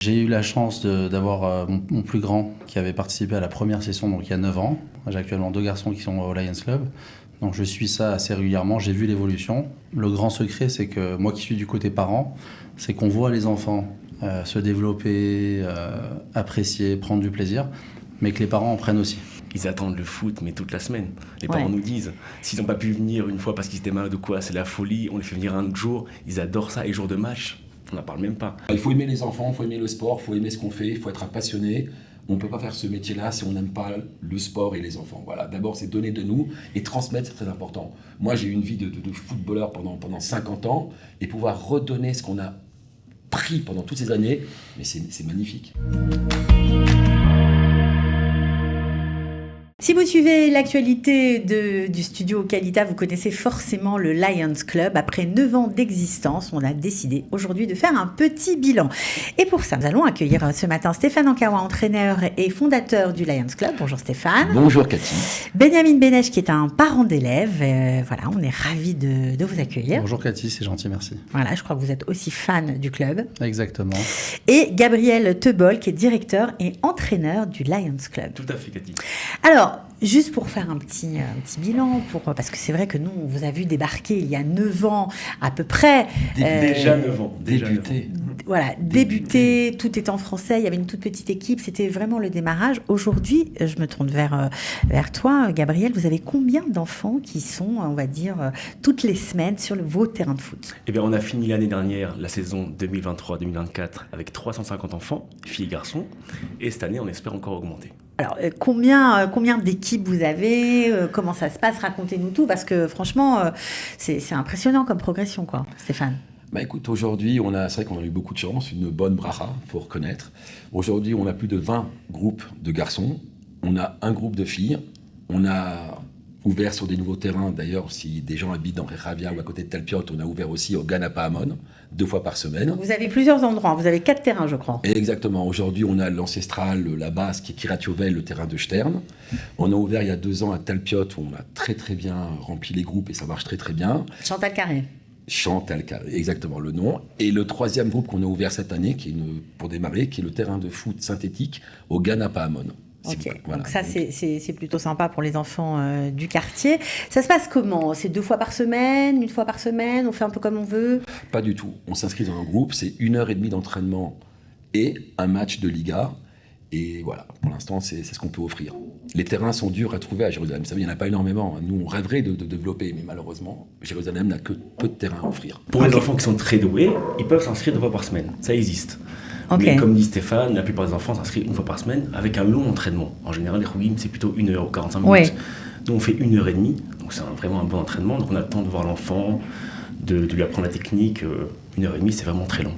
J'ai eu la chance d'avoir mon plus grand qui avait participé à la première session, donc il y a 9 ans. J'ai actuellement 2 garçons qui sont au Lions Club. Donc je suis ça assez régulièrement, j'ai vu l'évolution. Le grand secret, c'est que moi qui suis du côté parent, c'est qu'on voit les enfants se développer, apprécier, prendre du plaisir, mais que les parents en prennent aussi. Ils attendent le foot, mais toute la semaine. Les parents nous disent, s'ils n'ont pas pu venir une fois parce qu'ils étaient malades ou quoi, c'est la folie, on les fait venir un autre jour, ils adorent ça, et jour de match, on n'en parle même pas. Il faut aimer les enfants, il faut aimer le sport, il faut aimer ce qu'on fait, il faut être un passionné. On ne peut pas faire ce métier-là si on n'aime pas le sport et les enfants. Voilà. D'abord, c'est donner de nous et transmettre, c'est très important. Moi, j'ai eu une vie de footballeur pendant 50 ans et pouvoir redonner ce qu'on a pris pendant toutes ces années, mais c'est magnifique. Si vous suivez l'actualité du studio Qualita, vous connaissez forcément le Lions Club. Après 9 ans d'existence, on a décidé aujourd'hui de faire un petit bilan. Et pour ça, nous allons accueillir ce matin Stéphane Ankawa, entraîneur et fondateur du Lions Club. Bonjour Stéphane. Bonjour Cathy. Benjamin Benesch qui est un parent d'élèves. Voilà, on est ravis de vous accueillir. Bonjour Cathy, c'est gentil, merci. Voilà, je crois que vous êtes aussi fan du club. Exactement. Et Gabriel Teubol qui est directeur et entraîneur du Lions Club. Tout à fait, Cathy. Alors, juste pour faire un petit bilan, parce que c'est vrai que nous, on vous a vu débarquer il y a 9 ans à peu près. Déjà 9 ans. Débuté. Voilà, débuté, tout est en français, il y avait une toute petite équipe, c'était vraiment le démarrage. Aujourd'hui, je me tourne vers toi, Gabriel, vous avez combien d'enfants qui sont, on va dire, toutes les semaines sur vos terrains de foot ? Eh bien, on a fini l'année dernière, la saison 2023-2024, avec 350 enfants, filles et garçons, et cette année, on espère encore augmenter. Alors, combien d'équipes vous avez ? Comment ça se passe ? Racontez-nous tout, parce que franchement, c'est impressionnant comme progression, quoi, Stéphane. Bah écoute, aujourd'hui, c'est vrai qu'on a eu beaucoup de chance, une bonne bracha, il faut reconnaître. Aujourd'hui, on a plus de 20 groupes de garçons, on a un groupe de filles, on a ouvert sur des nouveaux terrains. D'ailleurs, si des gens habitent dans Rehavia ou à côté de Talpiot, on a ouvert aussi au Ganapa Amon, 2 fois par semaine. Vous avez plusieurs endroits, vous avez 4 terrains, je crois. Et exactement. Aujourd'hui, on a l'ancestral, la base, qui est Kiryat Yovel, le terrain de Stern. On a ouvert il y a 2 ans à Talpiot, où on a très très bien rempli les groupes et ça marche très très bien. Chantal Carré. Chantal Carré, exactement le nom. Et le 3e groupe qu'on a ouvert cette année, pour démarrer, qui est le terrain de foot synthétique au Ganapa Amon. Ok, voilà. Donc ça c'est plutôt sympa pour les enfants du quartier. Ça se passe comment ? C'est 2 fois par semaine, 1 fois par semaine, on fait un peu comme on veut ? Pas du tout. On s'inscrit dans un groupe, c'est 1h30 d'entraînement et un match de Liga. Et voilà, pour l'instant, c'est ce qu'on peut offrir. Les terrains sont durs à trouver à Jérusalem. Vous savez, il n'y en a pas énormément. Nous, on rêverait de développer, mais malheureusement, Jérusalem n'a que peu de terrains à offrir. Pour les enfants qui sont très doués, ils peuvent s'inscrire 2 fois par semaine. Ça existe. Okay. Mais comme dit Stéphane, la plupart des enfants s'inscrivent 1 fois par semaine avec un long entraînement. En général, les Rougim, c'est plutôt 1 heure ou 45 minutes. Oui. Nous, on fait 1h30. Donc, c'est vraiment un bon entraînement. Donc, on a le temps de voir l'enfant, de lui apprendre la technique. 1h30, c'est vraiment très long.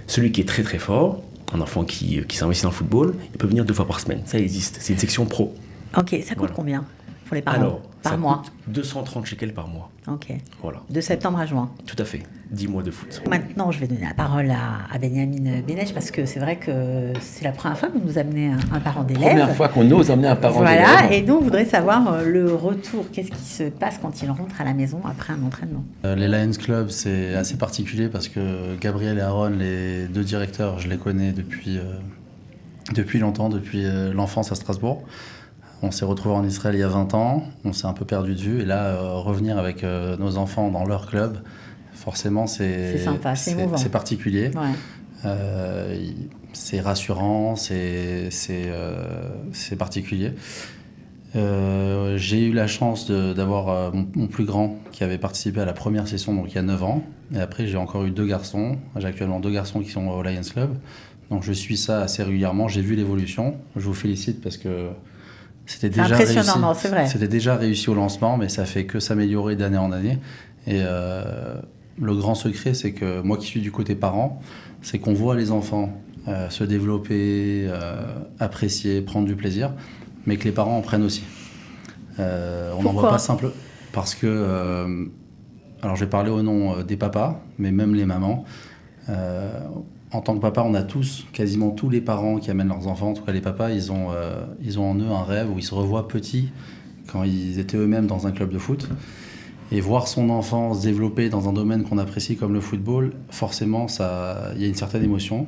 Celui qui est très très fort, un enfant qui s'investit dans le football, il peut venir 2 fois par semaine. Ça existe. C'est une section pro. Ok, ça coûte combien pour les parents ? Alors, par mois coûte 230 shekels par mois. Ok. Voilà. De septembre à juin. Tout à fait. 10 mois de foot. Maintenant, je vais donner la parole à Benjamin Benesch parce que c'est vrai que c'est la première fois que vous nous amenez un parent d'élève. Première fois qu'on ose amener un parent d'élève. Voilà, et donc on voudrait savoir le retour. Qu'est-ce qui se passe quand il rentre à la maison après un entraînement ? Les Lions Club, c'est assez particulier parce que Gabriel et Aaron, les 2 directeurs, je les connais depuis longtemps, depuis l'enfance à Strasbourg. On s'est retrouvés en Israël il y a 20 ans, on s'est un peu perdu de vue, et là, revenir avec nos enfants dans leur club, forcément, c'est sympa, c'est émouvant. C'est particulier. Ouais. C'est rassurant, c'est particulier. J'ai eu la chance d'avoir mon plus grand qui avait participé à la première session, donc il y a 9 ans, et après j'ai encore eu 2 garçons. J'ai actuellement 2 garçons qui sont au Lions Club, donc je suis ça assez régulièrement. J'ai vu l'évolution, je vous félicite parce que c'était déjà réussi. Non, c'est vrai. C'était déjà réussi au lancement, mais ça fait que s'améliorer d'année en année. Et le grand secret, c'est que moi qui suis du côté parent, c'est qu'on voit les enfants se développer, apprécier, prendre du plaisir, mais que les parents en prennent aussi. On n'en voit pas simple parce que, alors je vais parler au nom des papas, mais même les mamans. En tant que papa, on a quasiment tous les parents qui amènent leurs enfants, en tout cas les papas, ils ont en eux un rêve où ils se revoient petits quand ils étaient eux-mêmes dans un club de foot. Et voir son enfant se développer dans un domaine qu'on apprécie comme le football, forcément, il y a une certaine émotion.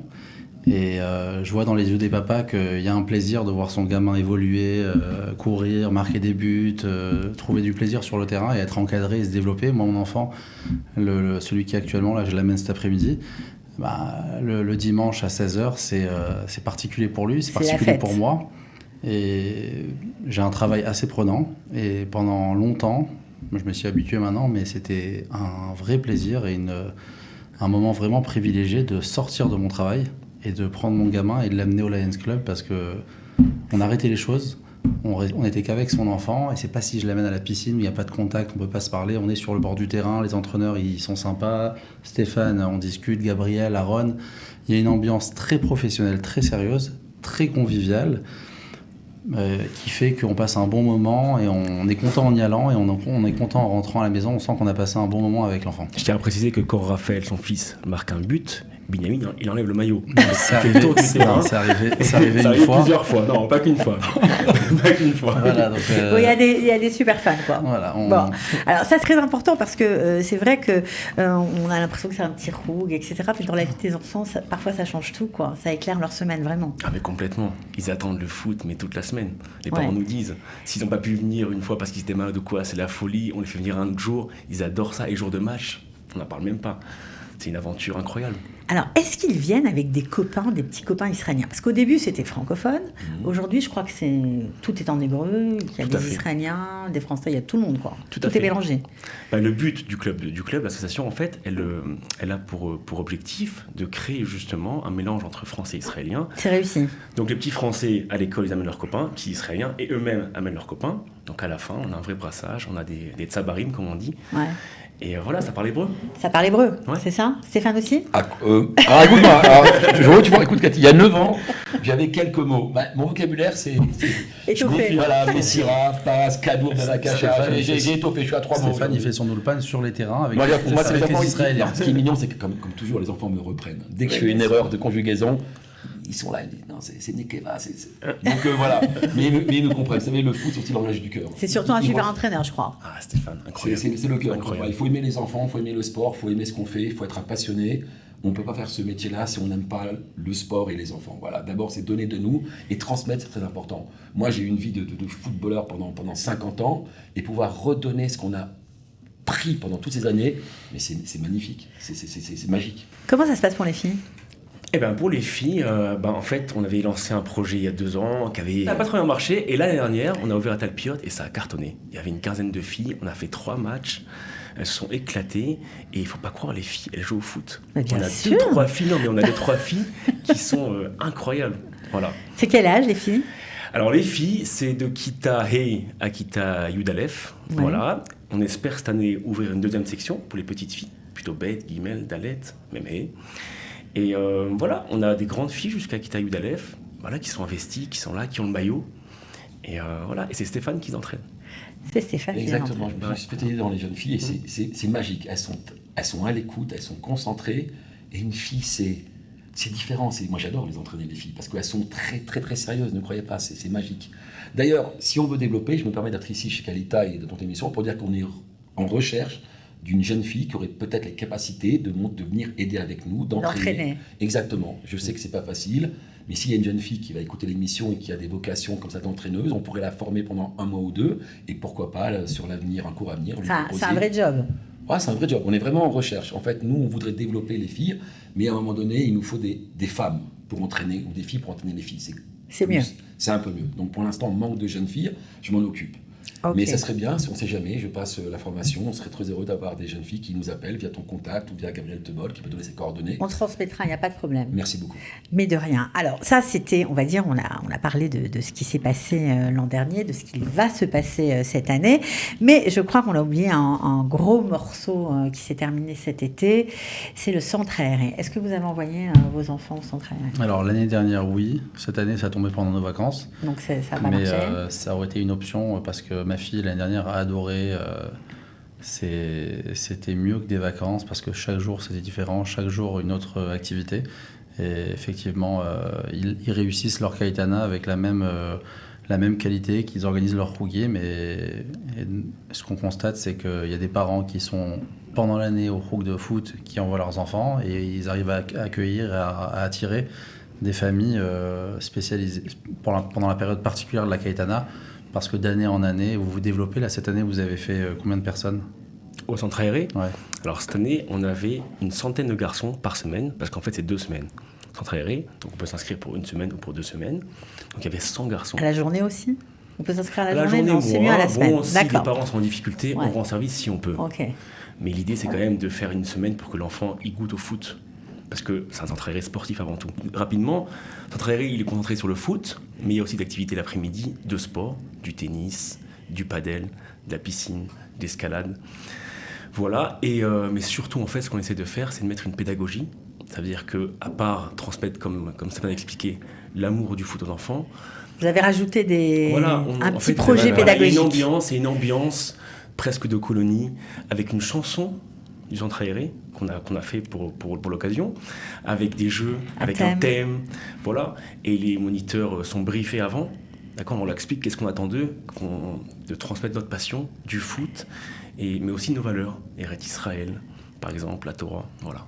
Et je vois dans les yeux des papas qu'il y a un plaisir de voir son gamin évoluer, courir, marquer des buts, trouver du plaisir sur le terrain et être encadré et se développer. Moi, mon enfant, celui qui est actuellement là, je l'amène cet après-midi. Le dimanche à 16h, c'est particulier pour lui, c'est particulier pour moi. Et j'ai un travail assez prenant. Et pendant longtemps, je me suis habitué maintenant, mais c'était un vrai plaisir et un moment vraiment privilégié de sortir de mon travail et de prendre mon gamin et de l'amener au Lions Club parce qu'on a arrêté les choses. On n'était qu'avec son enfant et c'est pas si je l'amène à la piscine où il n'y a pas de contact, on peut pas se parler, on est sur le bord du terrain, les entraîneurs ils sont sympas, Stéphane on discute, Gabriel, Aaron, il y a une ambiance très professionnelle, très sérieuse, très conviviale qui fait qu'on passe un bon moment et on est content en y allant et on est content en rentrant à la maison, on sent qu'on a passé un bon moment avec l'enfant. Je tiens à préciser que quand Raphaël, son fils, marque un but, Benjamin, il enlève le maillot. C'est arrivé une fois. Plusieurs fois, non, pas qu'une fois. Pas qu'une fois. Voilà, donc il y a des super fans, quoi. Voilà, Bon, alors ça c'est très important parce que c'est vrai que on a l'impression que c'est un petit rouge, etc. Puis dans la vie des enfants, parfois ça change tout, quoi. Ça éclaire leur semaine, vraiment. Ah mais complètement. Ils attendent le foot, mais toute la semaine. Les parents nous disent, s'ils n'ont pas pu venir une fois parce qu'ils étaient malades ou quoi, c'est la folie. On les fait venir un autre jour. Ils adorent ça. Et jour de match, on n'en parle même pas. C'est une aventure incroyable. Alors, est-ce qu'ils viennent avec des petits copains israéliens? Parce qu'au début, c'était francophone. Aujourd'hui, je crois que tout est en hébreu. Il y a des Israéliens, des Français, il y a tout le monde, quoi. Tout est mélangé. Le but du club, l'association, en fait, elle a pour objectif de créer justement un mélange entre Français et Israéliens. C'est réussi. Donc, les petits Français, à l'école, ils amènent leurs copains, petits Israéliens, et eux-mêmes amènent leurs copains. Donc, à la fin, on a un vrai brassage, on a des tsabarim, comme on dit. Ouais. Et voilà, ça parle hébreu. Ça parle hébreu, c'est ça? Stéphane aussi? Alors écoute-moi, tu vois, écoute Cathy, il y a 9 ans, j'avais quelques mots. Mon vocabulaire, c'est étoffé. Voilà, Messira, Passe, Kadour, Benakacha, j'ai étoffé, je suis à 3 mots. Stéphane, il fait son ulpan sur les terrains avec pour moi, c'est les enfants israéliens. Ce qui est mignon, c'est que comme toujours, les enfants me reprennent. Dès que je fais une erreur de conjugaison, ils sont là, ils disent non, c'est Nekeva. Donc voilà, mais ils me comprennent. Vous savez, le foot, c'est aussi le langage du cœur. C'est surtout un super entraîneur, je crois. Ah, Stéphane, incroyable. C'est le cœur. Il faut aimer les enfants, il faut aimer le sport, il faut aimer ce qu'on fait, il faut être un passionné. On ne peut pas faire ce métier-là si on n'aime pas le sport et les enfants. Voilà. D'abord, c'est donner de nous et transmettre, c'est très important. Moi, j'ai eu une vie de footballeur pendant 50 ans et pouvoir redonner ce qu'on a pris pendant toutes ces années, mais c'est magnifique, c'est magique. Comment ça se passe pour les filles? Eh ben pour les filles, en fait, on avait lancé un projet il y a 2 ans qui n'a pas très bien marché. Et l'année dernière, on a ouvert à Talpiot et ça a cartonné. Il y avait une quinzaine de filles, on a fait 3 matchs. Elles se sont éclatées et il ne faut pas croire, les filles, elles jouent au foot. Mais bien on a sûr. 3 filles, non mais on a 3 filles qui sont incroyables. Voilà. C'est quel âge les filles? Alors les filles, c'est de Kita Hey à Kita Yudalef. Ouais. Voilà. On espère cette année ouvrir une 2e section pour les petites filles, plutôt Beth, Gimel, Dalet, même Hey. Et voilà, on a des grandes filles jusqu'à Kita Yudalef, voilà, qui sont investies, qui sont là, qui ont le maillot. Et voilà, et c'est Stéphane qui les entraîne. C'est Stéphane. Exactement, je me suis spécialisé dans les jeunes filles et c'est magique. Elles sont à l'écoute, elles sont concentrées. Et une fille, c'est différent. Moi, j'adore les entraîner, les filles, parce qu'elles sont très, très, très sérieuses. Ne croyez pas, c'est magique. D'ailleurs, si on veut développer, je me permets d'être ici chez Qualita et dans ton émission pour dire qu'on est en recherche d'une jeune fille qui aurait peut-être les capacités de venir aider avec nous, d'entraîner. Exactement. Je sais que c'est pas facile, mais s'il y a une jeune fille qui va écouter l'émission et qui a des vocations comme ça d'entraîneuse, on pourrait la former pendant 1 mois ou 2, et pourquoi pas, sur l'avenir, un cours à venir. C'est un vrai job. Ouais, c'est un vrai job. On est vraiment en recherche. En fait, nous, on voudrait développer les filles, mais à un moment donné, il nous faut des femmes pour entraîner, ou des filles pour entraîner les filles. C'est mieux. C'est un peu mieux. Donc pour l'instant, on manque de jeunes filles, je m'en occupe. Okay. Mais ça serait bien, si on ne sait jamais, je passe la formation, on serait très heureux d'avoir des jeunes filles qui nous appellent via ton contact ou via Gabriel Tebol qui peut donner ses coordonnées. On transmettra, il n'y a pas de problème. Merci beaucoup. Mais de rien. Alors ça, c'était, on va dire, on a parlé de ce qui s'est passé l'an dernier, de ce qui va se passer cette année, mais je crois qu'on a oublié un gros morceau qui s'est terminé cet été, c'est le centre aéré. Est-ce que vous avez envoyé vos enfants au centre aéré? Alors l'année dernière, oui. Cette année, ça tombait pendant nos vacances. Donc ça n'a pas marché. Ça aurait été une option parce que ma fille, l'année dernière, a adoré. C'était mieux que des vacances parce que chaque jour, c'était différent. Chaque jour, une autre activité. Et effectivement, ils réussissent leur Kaitana avec la même qualité, qu'ils organisent leur rouguier. Mais ce qu'on constate, c'est qu'il y a des parents qui sont pendant l'année au roug de foot qui envoient leurs enfants et ils arrivent à accueillir et à attirer des familles spécialisées pendant la période particulière de la Cayetana, parce que d'année en année, vous vous développez. Là, cette année, vous avez fait combien de personnes au centre aéré? Ouais. Alors cette année, on avait une centaine de garçons par semaine, parce qu'en fait, c'est 2 semaines. Centre aéré, donc on peut s'inscrire pour 1 semaine ou pour 2 semaines. Donc il y avait 100 garçons. À la journée aussi? On peut s'inscrire à la journée? Non, c'est mieux à la semaine. Bon, si les parents sont en difficulté, on rend service si on peut. Okay. Mais l'idée, c'est quand même de faire une semaine pour que l'enfant y goûte au foot. Parce que c'est un centre aéré sportif avant tout. Rapidement, le centre aéré, il est concentré sur le foot, mais il y a aussi d'activités l'après-midi, de sport, du tennis, du padel, de la piscine, de l'escalade. Voilà, mais surtout, en fait, ce qu'on essaie de faire, c'est de mettre une pédagogie. Ça veut dire qu'à part transmettre, comme Stéphane a expliqué, l'amour du foot aux enfants... Vous avez rajouté un petit projet pédagogique. pédagogique. Une ambiance presque de colonie, avec une chanson du centre aéré qu'on a fait pour l'occasion, avec des jeux, avec un thème, voilà. Et les moniteurs sont briefés avant, d'accord, on leur explique qu'est-ce qu'on attend d'eux, de transmettre notre passion, du foot, mais aussi nos valeurs, Eretz Israël, par exemple, la Torah, voilà.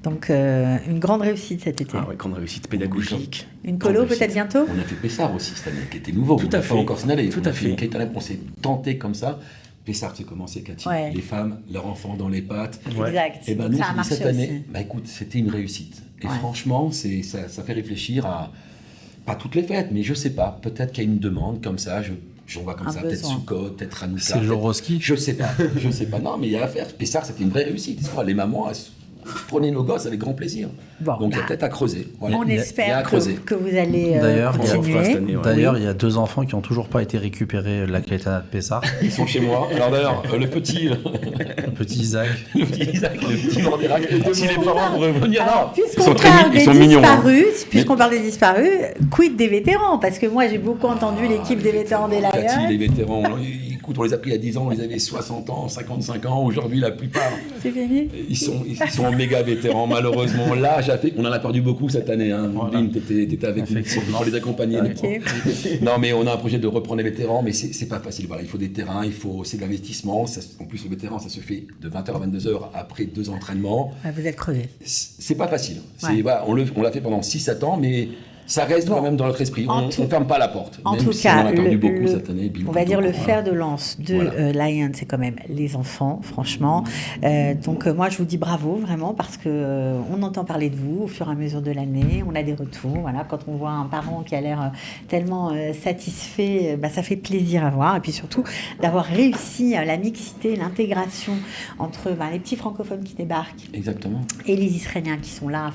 Donc, une grande réussite cet été. Ah oui, grande réussite pédagogique. Une colo peut-être bientôt? On a fait Pessar aussi cette année, qui était nouveau. Tout à fait. Encore signalé. Tout à fait. On s'est tenté comme ça. Pessar, tu sais comment c'est, Cathy. Les femmes, leurs enfants dans les pattes. Exact. Et ben nous, ça a marché cette année, aussi. bah écoute, c'était une réussite. Et franchement, ça fait réfléchir à, pas toutes les fêtes, mais je sais pas, peut-être qu'il y a une demande comme ça, j'en vois comme ça, peut-être Sukkot, peut-être Hanouka. C'est le jour au ski? Je sais pas, non, mais il y a à faire. Pessar, c'était une vraie réussite. Les mamans, prenez nos gosses avec grand plaisir. Bon, donc il y a peut-être à creuser. Voilà. On espère que vous allez continuer. D'ailleurs, il y a 2 enfants qui n'ont toujours pas été récupérés de la Cayetana de Pessar. Ils sont chez moi. Alors d'ailleurs, le petit Isaac. Le petit Mordérac. Si les parents pourraient venir, ils sont mignons. Puisqu'on parle des disparus, quid des vétérans? Parce que moi, j'ai beaucoup entendu l'équipe des vétérans des Lions. Les vétérans, écoute, on les a pris il y a 10 ans, ils avaient 60 ans, 55 ans. Aujourd'hui, la plupart, c'est fini. Ils sont méga vétérans, malheureusement. L'âge a fait qu'on en a perdu beaucoup cette année. Voilà. T'étais avec nous pour les accompagner. Okay. Non, mais on a un projet de reprendre les vétérans, mais c'est pas facile. Voilà, il faut des terrains, c'est de l'investissement. En plus, le vétéran, ça se fait de 20h à 22h après 2 entraînements. Vous êtes crevés. C'est pas facile. Voilà, on l'a fait pendant 6-7 ans, mais ça reste quand même dans notre esprit. On ne ferme pas la porte. En même tout si cas, on a perdu beaucoup cette année. On va dire le fer de lance de Lions, c'est quand même les enfants, franchement. Donc moi, je vous dis bravo, vraiment, parce qu'on entend parler de vous au fur et à mesure de l'année. On a des retours. Voilà, quand on voit un parent qui a l'air tellement satisfait, ça fait plaisir à voir. Et puis surtout, d'avoir réussi la mixité, l'intégration entre les petits francophones qui débarquent. Exactement. Et les Israéliens qui sont là,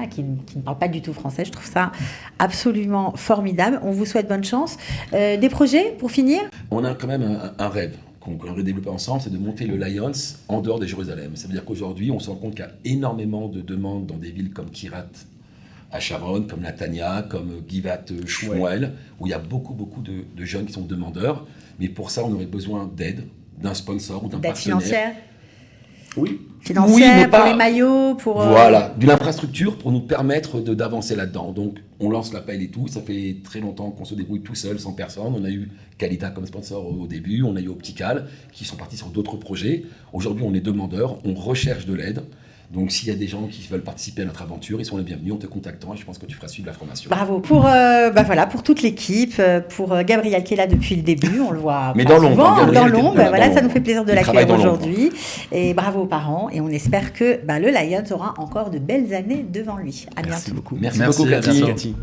qui ne parlent pas du tout français. Je trouve ça absolument formidable. On vous souhaite bonne chance. Des projets pour finir? On a quand même un rêve qu'on aimerait développer ensemble, c'est de monter le Lions en dehors de Jérusalem. Ça veut dire qu'aujourd'hui, on se rend compte qu'il y a énormément de demandes dans des villes comme Kiryat à Sharon, comme Netanya, comme Givat Shmuel, où il y a beaucoup de jeunes qui sont demandeurs. Mais pour ça, on aurait besoin d'aide, d'un sponsor ou d'un partenaire. Financière? Oui. Financière, pour les maillots, pour... Voilà, de l'infrastructure pour nous permettre d'avancer là-dedans. Donc, on lance l'appel et tout. Ça fait très longtemps qu'on se débrouille tout seul, sans personne. On a eu Qualita comme sponsor au début. On a eu Optical, qui sont partis sur d'autres projets. Aujourd'hui, on est demandeurs. On recherche de l'aide. Donc, s'il y a des gens qui veulent participer à notre aventure, ils sont les bienvenus en te contactant et je pense que tu feras suivre la formation. Bravo pour toute l'équipe, pour Gabriel qui est là depuis le début, on le voit mais dans l'ombre, dans l'ombre, ça nous fait plaisir de l'accueillir aujourd'hui. Et bravo aux parents et on espère que le Lions aura encore de belles années devant lui. À bientôt. Merci beaucoup Cathy.